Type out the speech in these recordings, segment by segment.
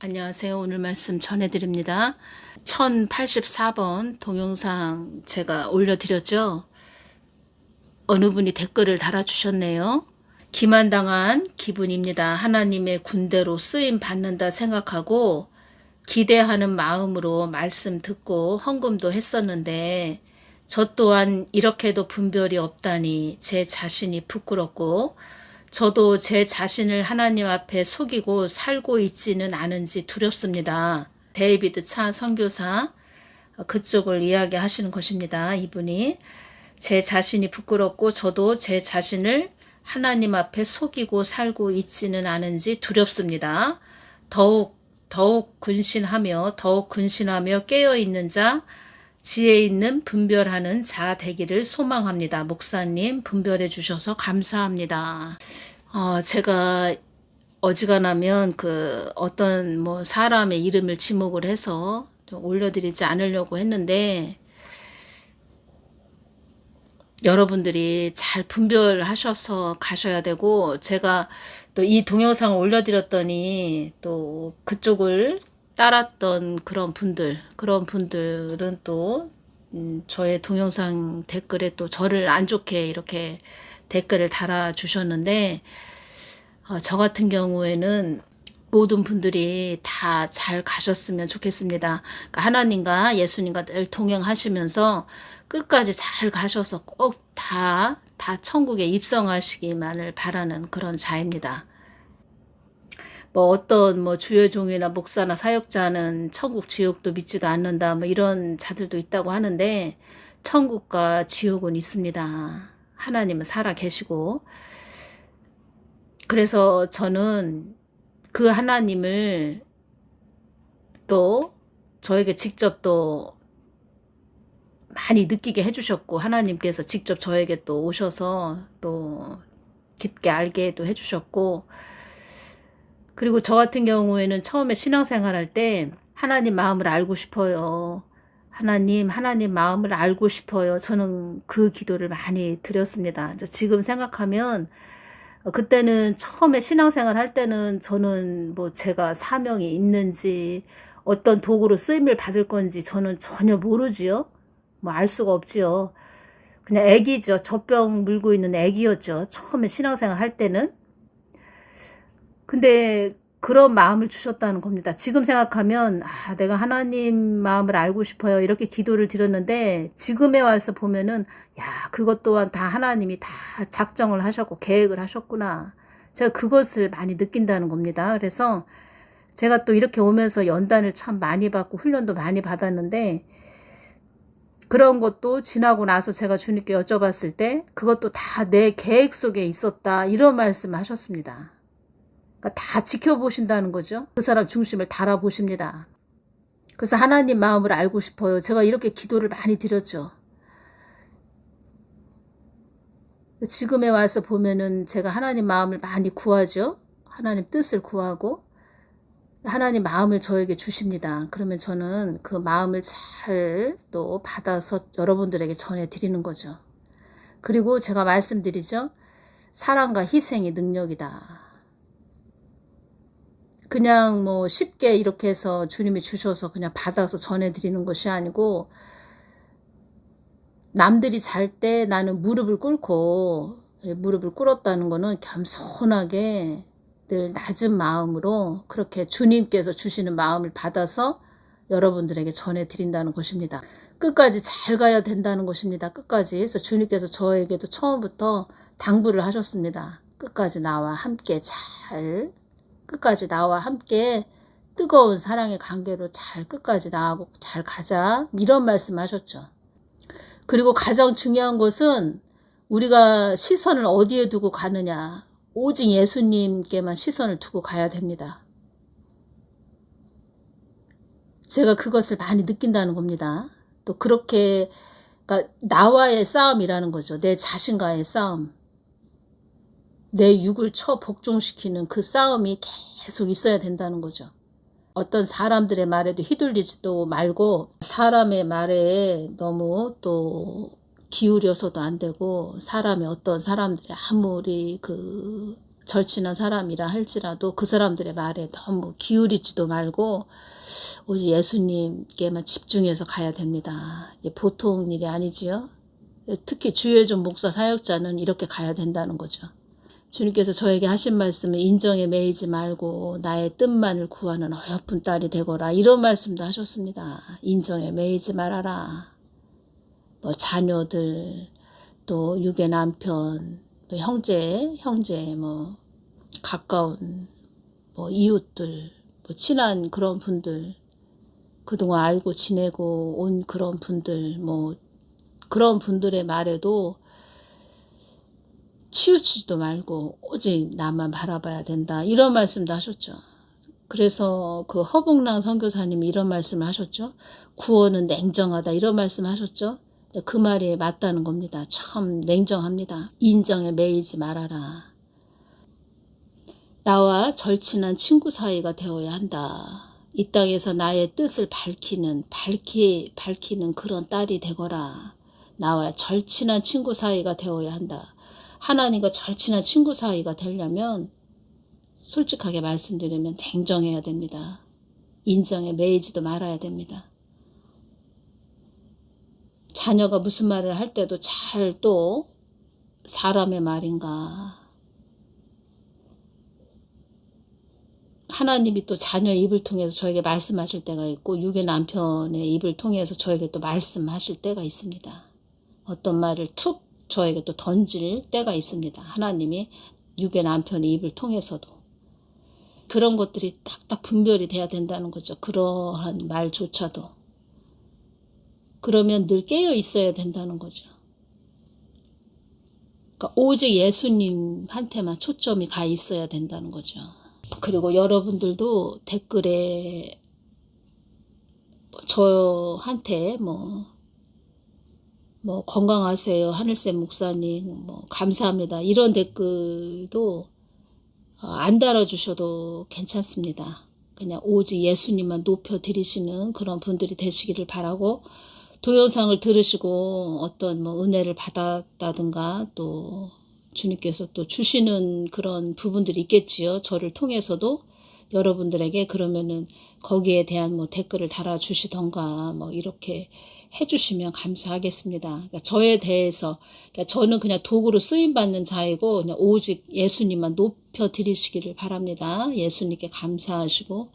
안녕하세요. 오늘 말씀 전해드립니다. 1084번 동영상 제가 올려드렸죠. 어느 분이 댓글을 달아주셨네요. 기만당한 기분입니다. 하나님의 군대로 쓰임 받는다 생각하고 기대하는 마음으로 말씀 듣고 헌금도 했었는데 저 또한 이렇게도 분별이 없다니 제 자신이 부끄럽고 저도 제 자신을 하나님 앞에 속이고 살고 있지는 않은지 두렵습니다. 데이비드 차 선교사 그쪽을 이야기하시는 것입니다. 이분이 제 자신이 부끄럽고 저도 제 자신을 하나님 앞에 속이고 살고 있지는 않은지 두렵습니다. 더욱 근신하며 깨어있는 자, 지혜 있는 분별하는 자 되기를 소망합니다. 목사님 분별해 주셔서 감사합니다. 제가 어지간하면 어떤 사람의 이름을 지목을 해서 좀 올려드리지 않으려고 했는데 여러분들이 잘 분별하셔서 가셔야 되고, 제가 또 이 동영상을 올려드렸더니 또 그쪽을 따랐던 그런 분들은 또 저의 동영상 댓글에 또 저를 안 좋게 이렇게 댓글을 달아주셨는데, 저 같은 경우에는 모든 분들이 다 잘 가셨으면 좋겠습니다. 그러니까 하나님과 예수님과 늘 동행하시면서 끝까지 잘 가셔서 꼭 다 천국에 입성하시기만을 바라는 그런 자입니다. 어떤 주의 종이나 목사나 사역자는 천국 지옥도 믿지도 않는다 이런 자들도 있다고 하는데, 천국과 지옥은 있습니다. 하나님은 살아 계시고, 그래서 저는 그 하나님을 또 저에게 직접 또 많이 느끼게 해주셨고, 하나님께서 직접 저에게 또 오셔서 또 깊게 알게도 해주셨고, 그리고 저 같은 경우에는 처음에 신앙생활 할 때 하나님 마음을 알고 싶어요. 하나님 마음을 알고 싶어요. 저는 그 기도를 많이 드렸습니다. 지금 생각하면 그때는 처음에 신앙생활 할 때는 저는 제가 사명이 있는지 어떤 도구로 쓰임을 받을 건지 저는 전혀 모르지요. 알 수가 없지요. 그냥 애기죠. 젖병 물고 있는 애기였죠. 처음에 신앙생활 할 때는. 근데 그런 마음을 주셨다는 겁니다. 지금 생각하면 내가 하나님 마음을 알고 싶어요. 이렇게 기도를 드렸는데 지금에 와서 보면은 그것 또한 다 하나님이 다 작정을 하셨고 계획을 하셨구나. 제가 그것을 많이 느낀다는 겁니다. 그래서 제가 또 이렇게 오면서 연단을 참 많이 받고 훈련도 많이 받았는데, 그런 것도 지나고 나서 제가 주님께 여쭤봤을 때 그것도 다 내 계획 속에 있었다, 이런 말씀을 하셨습니다. 그러니까 다 지켜보신다는 거죠. 그 사람 중심을 달아보십니다. 그래서 하나님 마음을 알고 싶어요. 제가 이렇게 기도를 많이 드렸죠. 지금에 와서 보면은 제가 하나님 마음을 많이 구하죠. 하나님 뜻을 구하고 하나님 마음을 저에게 주십니다. 그러면 저는 그 마음을 잘 또 받아서 여러분들에게 전해드리는 거죠. 그리고 제가 말씀드리죠. 사랑과 희생이 능력이다. 그냥 쉽게 이렇게 해서 주님이 주셔서 그냥 받아서 전해드리는 것이 아니고, 남들이 잘 때 나는 무릎을 꿇었다는 거는 겸손하게 늘 낮은 마음으로 그렇게 주님께서 주시는 마음을 받아서 여러분들에게 전해드린다는 것입니다. 끝까지 잘 가야 된다는 것입니다. 끝까지. 그래서 주님께서 저에게도 처음부터 당부를 하셨습니다. 끝까지 나와 함께 뜨거운 사랑의 관계로 끝까지 나하고 잘 가자, 이런 말씀 하셨죠. 그리고 가장 중요한 것은 우리가 시선을 어디에 두고 가느냐, 오직 예수님께만 시선을 두고 가야 됩니다. 제가 그것을 많이 느낀다는 겁니다. 또 그렇게, 그러니까 나와의 싸움이라는 거죠. 내 자신과의 싸움. 내 육을 복종시키는 그 싸움이 계속 있어야 된다는 거죠. 어떤 사람들의 말에도 휘둘리지도 말고, 사람의 말에 너무 또 기울여서도 안 되고, 어떤 사람들이 아무리 절친한 사람이라 할지라도 그 사람들의 말에 너무 기울이지도 말고 오직 예수님께만 집중해서 가야 됩니다. 이게 보통 일이 아니지요. 특히 주의종 목사 사역자는 이렇게 가야 된다는 거죠. 주님께서 저에게 하신 말씀은 인정에 매이지 말고 나의 뜻만을 구하는 어여쁜 딸이 되거라, 이런 말씀도 하셨습니다. 인정에 매이지 말아라. 뭐 자녀들, 또 육의 남편, 뭐 형제, 뭐 가까운 뭐 이웃들, 뭐 친한 그런 분들, 그동안 알고 지내고 온 그런 분들, 뭐 그런 분들의 말에도 치우치지도 말고 오직 나만 바라봐야 된다, 이런 말씀도 하셨죠. 그래서 그 허봉랑 선교사님이 이런 말씀을 하셨죠. 구원은 냉정하다, 이런 말씀 하셨죠. 그 말이 맞다는 겁니다. 참 냉정합니다. 인정에 매이지 말아라. 나와 절친한 친구 사이가 되어야 한다. 이 땅에서 나의 뜻을 밝히는 그런 딸이 되거라. 나와 절친한 친구 사이가 되어야 한다. 하나님과 절친한 친구 사이가 되려면 솔직하게 말씀드리면 냉정해야 됩니다. 인정에 매이지도 말아야 됩니다. 자녀가 무슨 말을 할 때도 잘 또 사람의 말인가, 하나님이 또 자녀의 입을 통해서 저에게 말씀하실 때가 있고 육의 남편의 입을 통해서 저에게 또 말씀하실 때가 있습니다. 어떤 말을 툭 저에게 또 던질 때가 있습니다. 하나님이 육의 남편의 입을 통해서도. 그런 것들이 딱딱 분별이 돼야 된다는 거죠. 그러한 말조차도. 그러면 늘 깨어 있어야 된다는 거죠. 그러니까 오직 예수님한테만 초점이 가 있어야 된다는 거죠. 그리고 여러분들도 댓글에 저한테 뭐 건강하세요 하늘샘 목사님, 뭐 감사합니다, 이런 댓글도 안 달아주셔도 괜찮습니다. 그냥 오직 예수님만 높여드리시는 그런 분들이 되시기를 바라고, 동영상을 들으시고 어떤 뭐 은혜를 받았다든가 또 주님께서 또 주시는 그런 부분들이 있겠지요. 저를 통해서도 여러분들에게. 그러면은 거기에 대한 뭐 댓글을 달아주시던가 뭐 이렇게 해주시면 감사하겠습니다. 그러니까 저에 대해서, 그러니까 저는 그냥 도구로 쓰임받는 자이고 그냥 오직 예수님만 높여드리시기를 바랍니다. 예수님께 감사하시고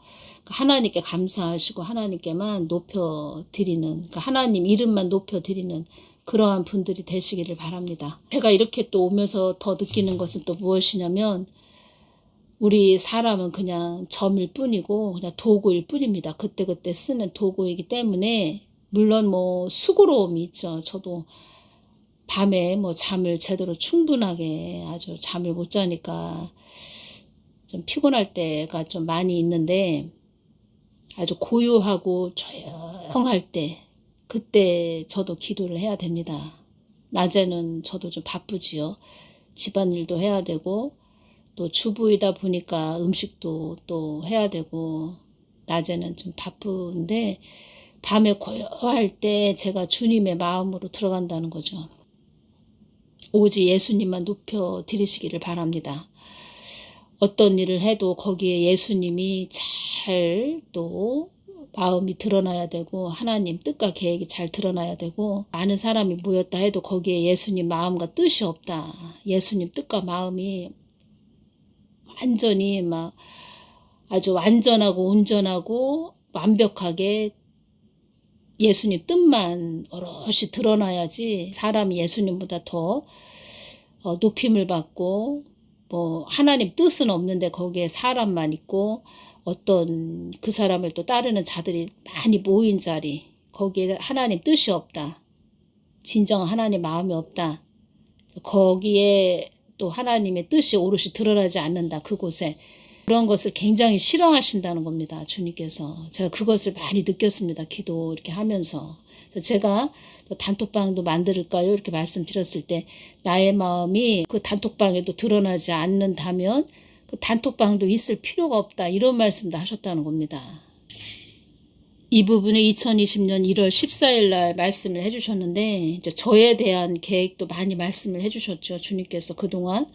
하나님께 감사하시고 하나님께만 높여드리는, 그러니까 하나님 이름만 높여드리는 그러한 분들이 되시기를 바랍니다. 제가 이렇게 또 오면서 더 느끼는 것은 또 무엇이냐면, 우리 사람은 그냥 점일 뿐이고 그냥 도구일 뿐입니다. 그때그때 쓰는 도구이기 때문에, 물론 뭐 수고로움이 있죠. 저도 밤에 뭐 잠을 제대로 충분하게 아주 잠을 못 자니까 좀 피곤할 때가 좀 많이 있는데, 아주 고요하고 조용할 때, 그때 저도 기도를 해야 됩니다. 낮에는 저도 좀 바쁘지요. 집안일도 해야 되고 또 주부이다 보니까 음식도 또 해야 되고 낮에는 좀 바쁜데, 밤에 고요할 때 제가 주님의 마음으로 들어간다는 거죠. 오직 예수님만 높여드리시기를 바랍니다. 어떤 일을 해도 거기에 예수님이 잘 또 마음이 드러나야 되고 하나님 뜻과 계획이 잘 드러나야 되고, 많은 사람이 모였다 해도 거기에 예수님 마음과 뜻이 없다, 예수님 뜻과 마음이 완전히 막 아주 완전하고 온전하고 완벽하게 예수님 뜻만 오롯이 드러나야지 사람이 예수님보다 더 높임을 받고, 뭐 하나님 뜻은 없는데 거기에 사람만 있고 어떤 그 사람을 또 따르는 자들이 많이 모인 자리, 거기에 하나님 뜻이 없다, 진정한 하나님 마음이 없다, 거기에 또 하나님의 뜻이 오롯이 드러나지 않는다, 그곳에. 그런 것을 굉장히 싫어하신다는 겁니다. 주님께서. 제가 그것을 많이 느꼈습니다. 기도 이렇게 하면서. 제가 단톡방도 만들까요? 이렇게 말씀드렸을 때, 나의 마음이 그 단톡방에도 드러나지 않는다면 그 단톡방도 있을 필요가 없다, 이런 말씀도 하셨다는 겁니다. 이 부분에 2020년 1월 14일 날 말씀을 해주셨는데, 이제 저에 대한 계획도 많이 말씀을 해주셨죠. 주님께서 그동안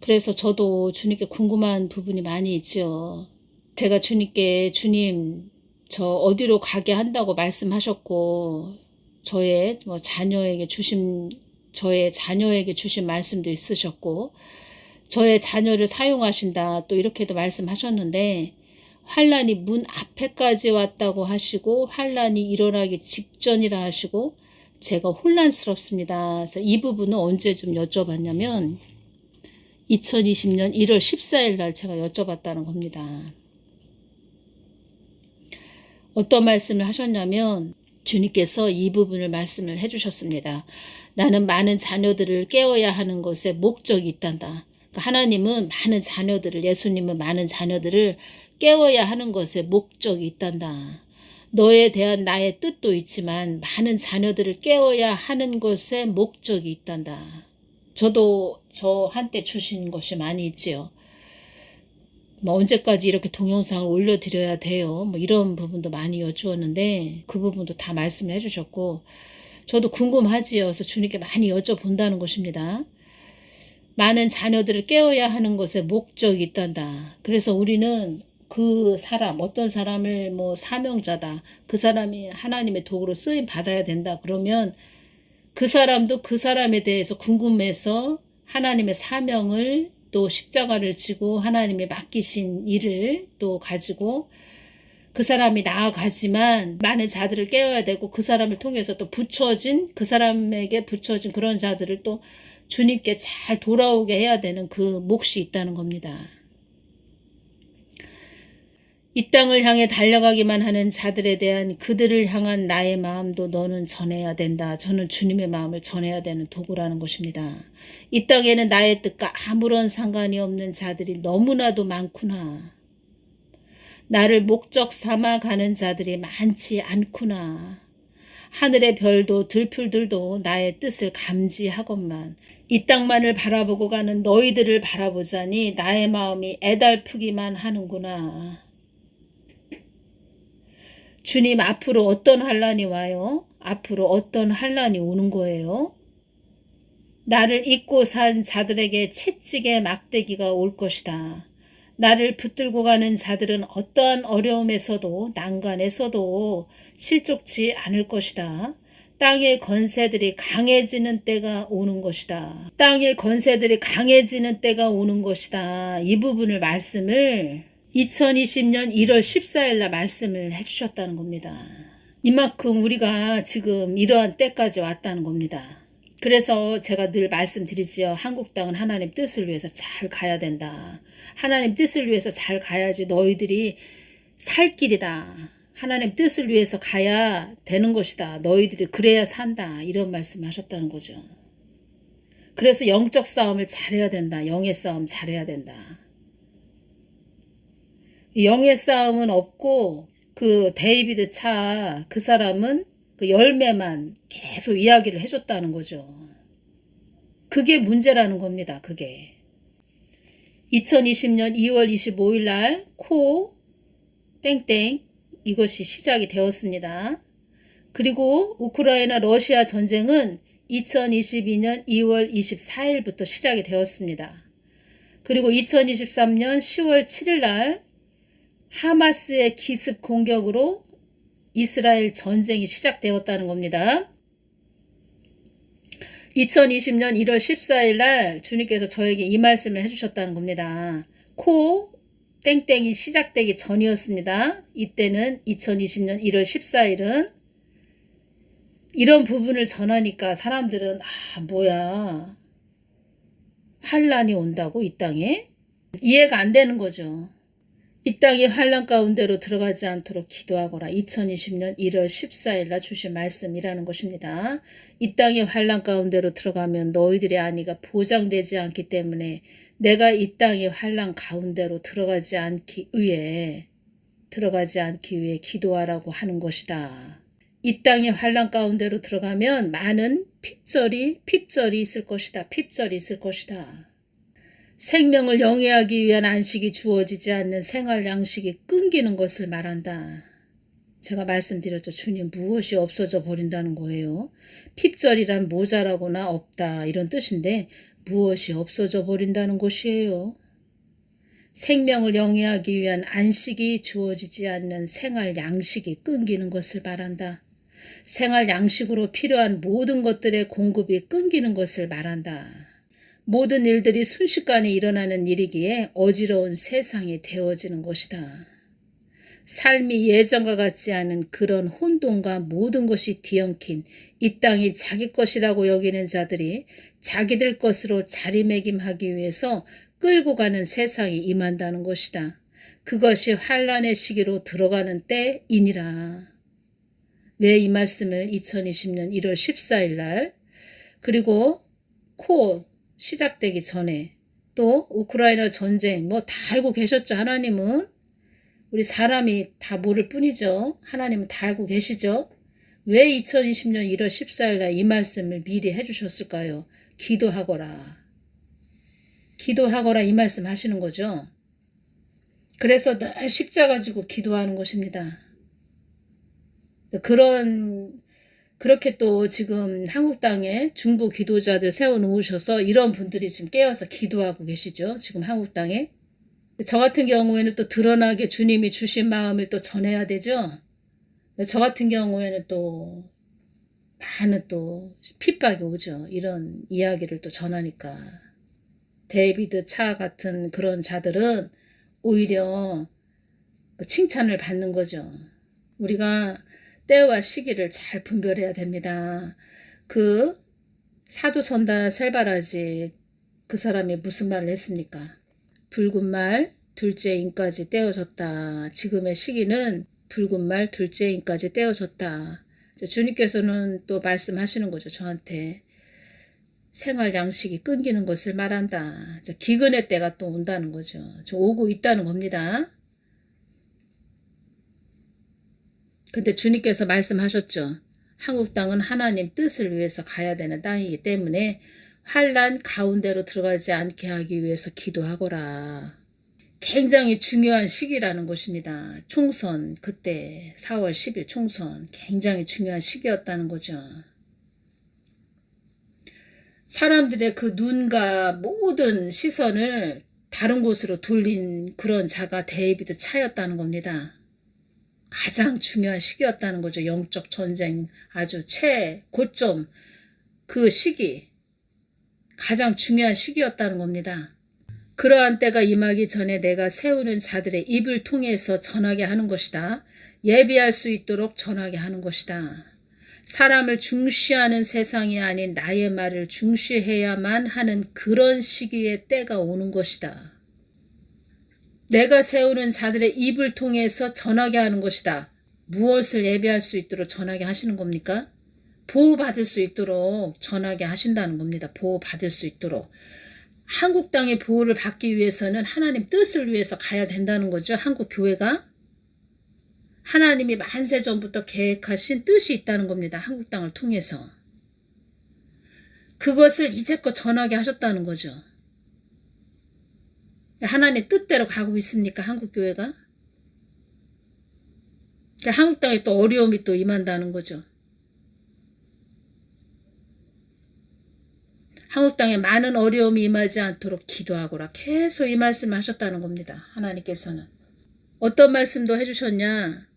그래서 저도 주님께 궁금한 부분이 많이 있지요. 제가 주님께 주님 저 어디로 가게 한다고 말씀하셨고 저의 자녀에게 주신 말씀도 있으셨고 저의 자녀를 사용하신다 또 이렇게도 말씀하셨는데 환란이 문 앞에까지 왔다고 하시고 환란이 일어나기 직전이라 하시고 제가 혼란스럽습니다. 그래서 이 부분은 언제 좀 여쭤봤냐면 2020년 1월 14일 날 제가 여쭤봤다는 겁니다. 어떤 말씀을 하셨냐면 주님께서 이 부분을 말씀을 해주셨습니다. 나는 많은 자녀들을 깨워야 하는 것에 목적이 있단다. 그러니까 하나님은 많은 자녀들을 예수님은 많은 자녀들을 깨워야 하는 것에 목적이 있단다. 너에 대한 나의 뜻도 있지만 많은 자녀들을 깨워야 하는 것에 목적이 있단다. 저도 저한테 주신 것이 많이 있지요. 언제까지 이렇게 동영상을 올려드려야 돼요. 이런 부분도 많이 여쭈었는데 그 부분도 다 말씀을 해주셨고 저도 궁금하지요. 그래서 주님께 많이 여쭤본다는 것입니다. 많은 자녀들을 깨워야 하는 것에 목적이 있단다. 그래서 우리는 그 사람 어떤 사람을 사명자다. 그 사람이 하나님의 도구로 쓰임 받아야 된다. 그러면 그 사람도 그 사람에 대해서 궁금해서 하나님의 사명을 또 십자가를 지고 하나님이 맡기신 일을 또 가지고 그 사람이 나아가지만 많은 자들을 깨워야 되고 그 사람을 통해서 또 그 사람에게 붙여진 그런 자들을 또 주님께 잘 돌아오게 해야 되는 그 몫이 있다는 겁니다. 이 땅을 향해 달려가기만 하는 자들에 대한 그들을 향한 나의 마음도 너는 전해야 된다. 저는 주님의 마음을 전해야 되는 도구라는 것입니다. 이 땅에는 나의 뜻과 아무런 상관이 없는 자들이 너무나도 많구나. 나를 목적 삼아 가는 자들이 많지 않구나. 하늘의 별도 들풀들도 나의 뜻을 감지하건만 이 땅만을 바라보고 가는 너희들을 바라보자니 나의 마음이 애달프기만 하는구나. 주님 앞으로 어떤 환란이 와요? 앞으로 어떤 환란이 오는 거예요? 나를 잊고 산 자들에게 채찍의 막대기가 올 것이다. 나를 붙들고 가는 자들은 어떠한 어려움에서도 난관에서도 실족치 않을 것이다. 땅의 권세들이 강해지는 때가 오는 것이다. 땅의 권세들이 강해지는 때가 오는 것이다. 이 부분을 말씀을 2020년 1월 14일 날 말씀을 해주셨다는 겁니다. 이만큼 우리가 지금 이러한 때까지 왔다는 겁니다. 그래서 제가 늘 말씀드리지요. 한국 땅은 하나님 뜻을 위해서 잘 가야 된다. 하나님 뜻을 위해서 잘 가야지 너희들이 살 길이다. 하나님 뜻을 위해서 가야 되는 것이다. 너희들이 그래야 산다. 이런 말씀을 하셨다는 거죠. 그래서 영적 싸움을 잘해야 된다. 영의 싸움 잘해야 된다. 영의 싸움은 없고 그 데이비드 차 그 사람은 그 열매만 계속 이야기를 해줬다는 거죠. 그게 문제라는 겁니다. 그게 2020년 2월 25일 날 땡땡 이것이 시작이 되었습니다. 그리고 우크라이나 러시아 전쟁은 2022년 2월 24일부터 시작이 되었습니다. 그리고 2023년 10월 7일 날 하마스의 기습 공격으로 이스라엘 전쟁이 시작되었다는 겁니다. 2020년 1월 14일 날 주님께서 저에게 이 말씀을 해주셨다는 겁니다. 땡땡이 시작되기 전이었습니다. 이때는 2020년 1월 14일은 이런 부분을 전하니까 사람들은 뭐야 환란이 온다고 이 땅에? 이해가 안 되는 거죠. 이 땅이 환란 가운데로 들어가지 않도록 기도하거라. 2020년 1월 14일 날 주신 말씀이라는 것입니다. 이 땅이 환란 가운데로 들어가면 너희들의 안위가 보장되지 않기 때문에 내가 이 땅의 환란 가운데로 들어가지 않기 위해 기도하라고 하는 것이다. 이 땅의 환란 가운데로 들어가면 많은 핍절이 있을 것이다. 핍절이 있을 것이다. 생명을 영위하기 위한 안식이 주어지지 않는 생활 양식이 끊기는 것을 말한다. 제가 말씀드렸죠. 주님 무엇이 없어져 버린다는 거예요. 핍절이란 모자라거나 없다 이런 뜻인데 무엇이 없어져 버린다는 것이에요. 생명을 영위하기 위한 안식이 주어지지 않는 생활 양식이 끊기는 것을 말한다. 생활 양식으로 필요한 모든 것들의 공급이 끊기는 것을 말한다. 모든 일들이 순식간에 일어나는 일이기에 어지러운 세상이 되어지는 것이다. 삶이 예전과 같지 않은 그런 혼돈과 모든 것이 뒤엉킨 이 땅이 자기 것이라고 여기는 자들이 자기들 것으로 자리매김하기 위해서 끌고 가는 세상이 임한다는 것이다. 그것이 환란의 시기로 들어가는 때이니라. 왜 이 말씀을 2020년 1월 14일 날 그리고 코 시작되기 전에 또 우크라이나 전쟁 뭐 다 알고 계셨죠. 하나님은 우리 사람이 다 모를 뿐이죠. 하나님은 다 알고 계시죠. 왜 2020년 1월 14일 날 이 말씀을 미리 해주셨을까요? 기도하거라. 기도하거라 이 말씀 하시는 거죠. 그래서 늘 십자가 지고 기도하는 것입니다. 그렇게 또 지금 한국 땅에 중보 기도자들 세워놓으셔서 이런 분들이 지금 깨어서 기도하고 계시죠. 지금 한국 땅에. 저 같은 경우에는 또 드러나게 주님이 주신 마음을 또 전해야 되죠. 저 같은 경우에는 또 많은 또 핍박이 오죠. 이런 이야기를 또 전하니까. 데이비드 차 같은 그런 자들은 오히려 칭찬을 받는 거죠. 우리가 때와 시기를 잘 분별해야 됩니다. 그 사두선다 셀바라지 그 사람이 무슨 말을 했습니까? 붉은 말 둘째 인까지 떼어졌다. 지금의 시기는 붉은 말 둘째 인까지 떼어졌다. 주님께서는 또 말씀하시는 거죠. 저한테 생활 양식이 끊기는 것을 말한다. 기근의 때가 또 온다는 거죠. 오고 있다는 겁니다. 근데 주님께서 말씀하셨죠. 한국 땅은 하나님 뜻을 위해서 가야 되는 땅이기 때문에 환란 가운데로 들어가지 않게 하기 위해서 기도하거라. 굉장히 중요한 시기라는 것입니다. 총선 그때 4월 10일 총선 굉장히 중요한 시기였다는 거죠. 사람들의 그 눈과 모든 시선을 다른 곳으로 돌린 그런 자가 데이비드 차였다는 겁니다. 가장 중요한 시기였다는 거죠. 영적 전쟁 아주 최고점 그 시기 가장 중요한 시기였다는 겁니다. 그러한 때가 임하기 전에 내가 세우는 자들의 입을 통해서 전하게 하는 것이다. 예비할 수 있도록 전하게 하는 것이다. 사람을 중시하는 세상이 아닌 나의 말을 중시해야만 하는 그런 시기의 때가 오는 것이다. 내가 세우는 자들의 입을 통해서 전하게 하는 것이다. 무엇을 예비할 수 있도록 전하게 하시는 겁니까? 보호받을 수 있도록 전하게 하신다는 겁니다. 보호받을 수 있도록. 한국 땅의 보호를 받기 위해서는 하나님 뜻을 위해서 가야 된다는 거죠. 한국 교회가. 하나님이 만세 전부터 계획하신 뜻이 있다는 겁니다. 한국 땅을 통해서. 그것을 이제껏 전하게 하셨다는 거죠. 하나님 뜻대로 가고 있습니까? 한국 교회가? 한국 땅에 또 어려움이 또 임한다는 거죠. 한국 땅에 많은 어려움이 임하지 않도록 기도하거라. 계속 이 말씀을 하셨다는 겁니다. 하나님께서는. 어떤 말씀도 해주셨냐?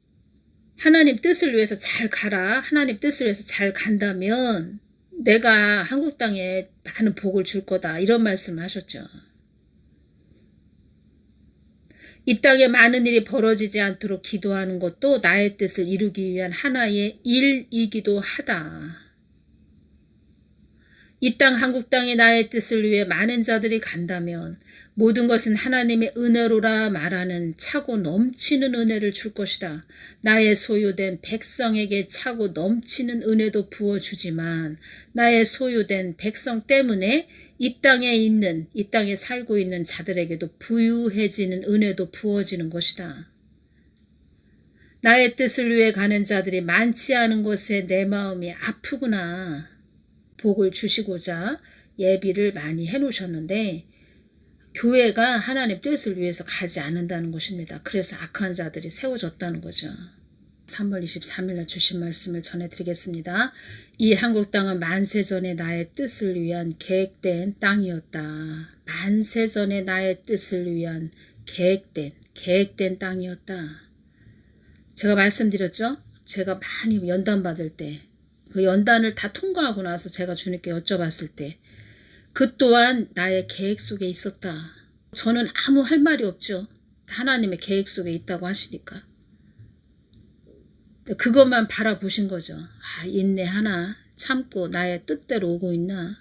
하나님 뜻을 위해서 잘 가라. 하나님 뜻을 위해서 잘 간다면 내가 한국 땅에 많은 복을 줄 거다. 이런 말씀을 하셨죠. 이 땅에 많은 일이 벌어지지 않도록 기도하는 것도 나의 뜻을 이루기 위한 하나의 일이기도 하다. 이 땅 한국 땅에 나의 뜻을 위해 많은 자들이 간다면 모든 것은 하나님의 은혜로라 말하는 차고 넘치는 은혜를 줄 것이다. 나의 소유된 백성에게 차고 넘치는 은혜도 부어주지만 나의 소유된 백성 때문에 이 땅에 살고 있는 자들에게도 부유해지는 은혜도 부어지는 것이다. 나의 뜻을 위해 가는 자들이 많지 않은 곳에 내 마음이 아프구나. 복을 주시고자 예비를 많이 해놓으셨는데 교회가 하나님 뜻을 위해서 가지 않는다는 것입니다. 그래서 악한 자들이 세워졌다는 거죠. 3월 23일 날 주신 말씀을 전해드리겠습니다. 이 한국 땅은 만세전에 나의 뜻을 위한 계획된 땅이었다. 만세전에 나의 뜻을 위한 계획된 땅이었다. 제가 말씀드렸죠? 제가 많이 연단 받을 때, 그 연단을 다 통과하고 나서 제가 주님께 여쭤봤을 때, 그 또한 나의 계획 속에 있었다. 저는 아무 할 말이 없죠. 하나님의 계획 속에 있다고 하시니까. 그것만 바라보신 거죠. 인내하나, 참고 나의 뜻대로 오고 있나,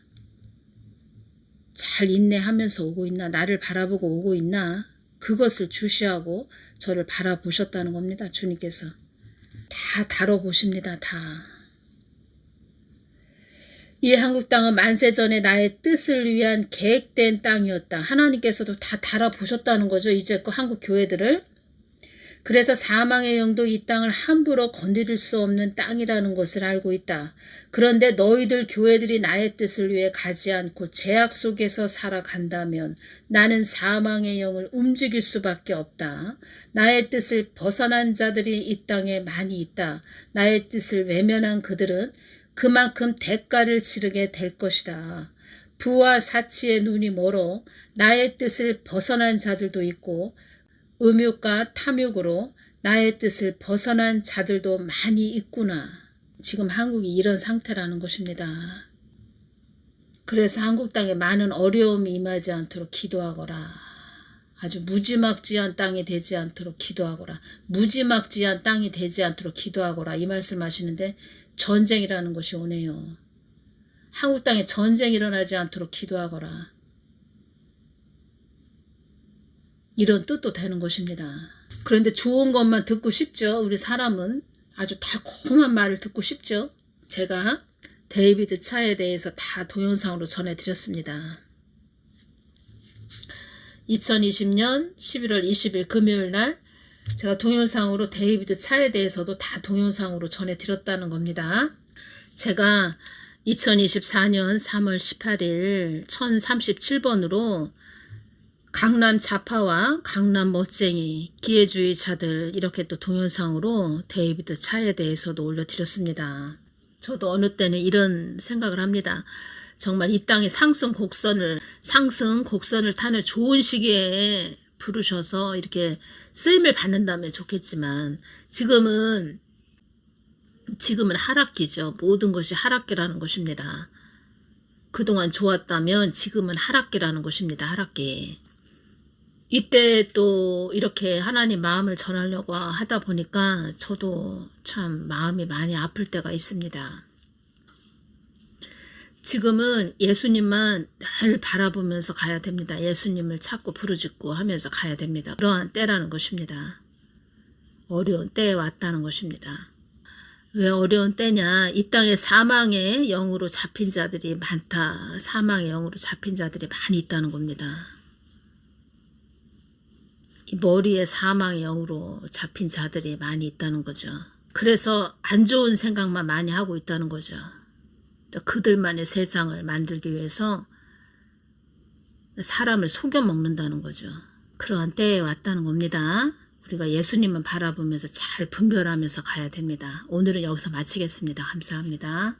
잘 인내하면서 오고 있나, 나를 바라보고 오고 있나, 그것을 주시하고 저를 바라보셨다는 겁니다. 주님께서 다 다뤄보십니다. 다. 이 한국 땅은 만세전에 나의 뜻을 위한 계획된 땅이었다. 하나님께서도 다 달아보셨다는 거죠. 이제 그 한국 교회들을. 그래서 사망의 영도 이 땅을 함부로 건드릴 수 없는 땅이라는 것을 알고 있다. 그런데 너희들 교회들이 나의 뜻을 위해 가지 않고 죄악 속에서 살아간다면 나는 사망의 영을 움직일 수밖에 없다. 나의 뜻을 벗어난 자들이 이 땅에 많이 있다. 나의 뜻을 외면한 그들은 그만큼 대가를 치르게 될 것이다. 부와 사치의 눈이 멀어 나의 뜻을 벗어난 자들도 있고 음욕과 탐욕으로 나의 뜻을 벗어난 자들도 많이 있구나. 지금 한국이 이런 상태라는 것입니다. 그래서 한국 땅에 많은 어려움이 임하지 않도록 기도하거라. 아주 무지막지한 땅이 되지 않도록 기도하거라. 무지막지한 땅이 되지 않도록 기도하거라. 이 말씀 하시는데 전쟁이라는 것이 오네요. 한국 땅에 전쟁이 일어나지 않도록 기도하거라. 이런 뜻도 되는 것입니다. 그런데 좋은 것만 듣고 싶죠. 우리 사람은 아주 달콤한 말을 듣고 싶죠. 제가 데이비드 차에 대해서 다 동영상으로 전해드렸습니다. 2020년 11월 20일 금요일 날 제가 동영상으로 데이비드 차에 대해서도 다 동영상으로 전해드렸다는 겁니다. 제가 2024년 3월 18일 1037번으로 강남 좌파와 강남 멋쟁이, 기회주의자들 이렇게 또 동영상으로 데이비드 차에 대해서도 올려드렸습니다. 저도 어느 때는 이런 생각을 합니다. 정말 이 땅의 상승 곡선을 타는 좋은 시기에 부르셔서 이렇게 쓰임을 받는다면 좋겠지만 지금은 하락기죠. 모든 것이 하락기라는 것입니다. 그동안 좋았다면 지금은 하락기라는 것입니다. 하락기. 이때 또 이렇게 하나님 마음을 전하려고 하다 보니까 저도 참 마음이 많이 아플 때가 있습니다. 지금은 예수님만 늘 바라보면서 가야 됩니다. 예수님을 찾고 부르짖고 하면서 가야 됩니다. 그러한 때라는 것입니다. 어려운 때에 왔다는 것입니다. 왜 어려운 때냐? 이 땅에 사망의 영으로 잡힌 자들이 많다. 사망의 영으로 잡힌 자들이 많이 있다는 겁니다. 이 머리에 사망의 영으로 잡힌 자들이 많이 있다는 거죠. 그래서 안 좋은 생각만 많이 하고 있다는 거죠. 그들만의 세상을 만들기 위해서 사람을 속여 먹는다는 거죠. 그러한 때에 왔다는 겁니다. 우리가 예수님만 바라보면서 잘 분별하면서 가야 됩니다. 오늘은 여기서 마치겠습니다. 감사합니다.